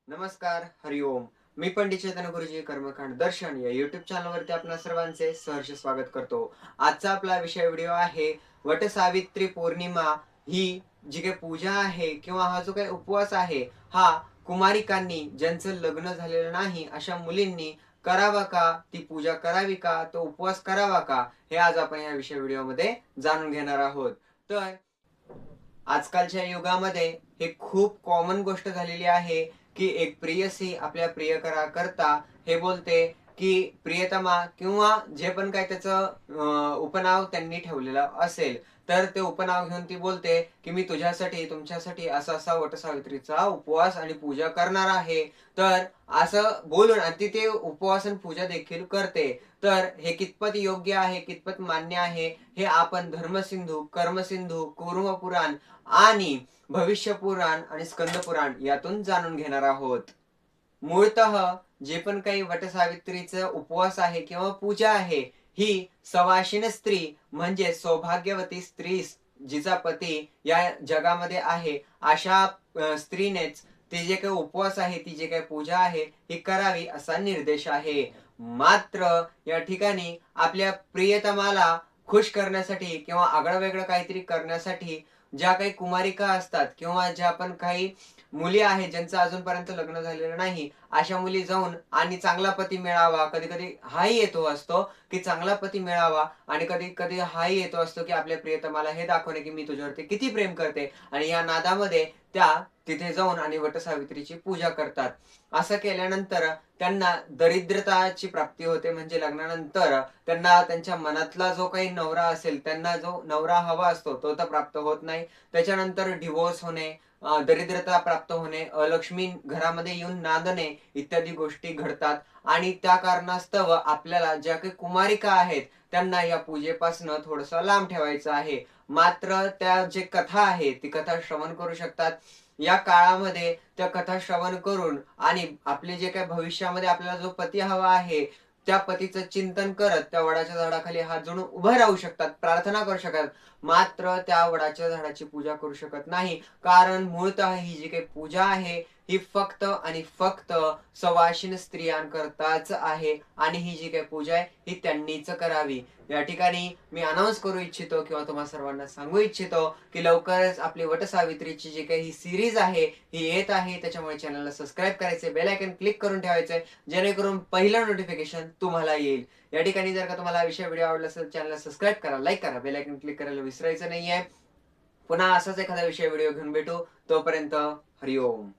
नमस्कार, हरिओम. मी पंडित चैतन्य गुरुजी कर्मकांड दर्शन या युट्यूब चॅनलवरती आपणा सर्वांचे सहर्ष स्वागत करतो. आजचा आपला विषय व्हिडिओ आहे वटसावित्री पौर्णिमा. ही जी काही पूजा आहे किंवा हा जो काही उपवास आहे, हा कुमारिकांनी ज्यांचं लग्न झालेलं नाही अशा मुलींनी करावा का? ती पूजा करावी का? तो उपवास करावा का? हे आज आपण या विषय व्हिडिओमध्ये जाणून घेणार आहोत. तर आजकालच्या युगामध्ये हे खूप कॉमन गोष्ट झालेली आहे, की एक प्रेयसी आपल्या प्रियकराकरता हे बोलते, की प्रियतमा किंवा जे पण काही त्याचं उपनाव त्यांनी ठेवलेलं असेल, तर ते उपनाव घेऊन ती बोलते, की मी तुझ्यासाठी, तुमच्यासाठी असा-असा वटसावित्रीचा उपवास आणि पूजा करणार आहे. तर असं बोलून आणि ती ते उपवास आणि पूजा देखील करते. तर हे कितपत योग्य आहे, कितपत मान्य आहे, हे आपण धर्मसिंधू, कर्मसिंधू, कूर्म पुराण आणि भविष्य पुराण आणि स्कंद पुराण यातून जाणून घेणार आहोत. मूळतः जे पण काही वटसावित्रीचा उपवास आहे किंवा पूजा आहे, ही सवाशिन स्त्री म्हणजे सौभाग्यवती स्त्री जिचा पती या जगामध्ये आहे, अशा स्त्रीनेच ते जे काही उपवास आहे, ती जे काही पूजा आहे, ही करावी असा निर्देश आहे. मात्र या ठिकाणी आपल्या प्रियतमाला खुश करण्यासाठी किंवा आगळं-वेगळं काहीतरी करण्यासाठी ज्या काही कुमारिका असतात किंवा ज्या पण काही मुली आहेत ज्यांचं अजूनपर्यंत लग्न झालेलं नाही, अशा मुली जाऊन आणि चांगला पती मिळावा, कधी-कधी हाही येतो असतो, की चांगला पती मिळावा आणि कधी-कधी हाही येतो असतो, की आपल्या प्रियतमाला हे दाखवणे, की मी तुझ्यावरती किती प्रेम करते आणि या नादामध्ये त्या तिथे जाऊन आणि वटसावित्रीची पूजा करतात. असं केल्यानंतर त्यांना दरिद्रताची प्राप्ती होते म्हणजे लग्नानंतर त्यांना त्यांच्या मनातला जो काही नवरा असेल, त्यांना जो नवरा हवा असतो, तो तर प्राप्त होत नाही. त्याच्यानंतर डिव्होर्स होणे, दरिद्रता प्राप्त होणे, अलक्ष्मी घरामध्ये येऊन नांदणे इत्यादी गोष्टी घडतात आणि त्या कारणास्तव आपल्याला ज्या काही कुमारिका आहेत, त्यांना या पूजेपासनं थोडंसं लांब ठेवायचं आहे. मात्र त्या जे कथा आहे, ती कथा श्रवण करू शकतात. या काळामध्ये त्या कथा श्रवण करून आणि आपले जे काही भविष्यामध्ये आपल्याला जो पती हवा आहे, त्या पतीचं चिंतन करत त्या वडाच्या झाडाखाली हात जोडून उभं राहू शकतात, प्रार्थना करू शकतात. मात्र त्या वडाच्या झाडाची पूजा करू शकत नाही. कारण मूळतः ही जी काही पूजा आहे, ही फक्त आणि फक्त सवाशिन स्त्रियांकरताच आहे आणि ही जी काही पूजा आहे, ही त्यांनीच करावी. या ठिकाणी मी अनाउन्स करू इच्छितो किंवा तुम्हा सर्वांना सांगू इच्छितो, की लवकरच आपली वटसावित्रीची जी काही ही सीरीज आहे, ही येत आहे. त्याच्यामुळे चॅनलला सबस्क्राईब करायचंय, बेल आयकॉन क्लिक करून ठेवायचंय, जेणेकरून पहिलं नोटिफिकेशन तुम्हाला येईल. या ठिकाणी जर का तुम्हाला हा विषय व्हिडिओ आवडला असेल, चॅनलला सबस्क्राईब करा, लाईक करा, बेल आयकॉन क्लिक करायला विसरायचं नाहीये. पुन्हा असाच एखादा विषय व्हिडिओ घेऊन भेटू. तोपर्यंत हरिओम.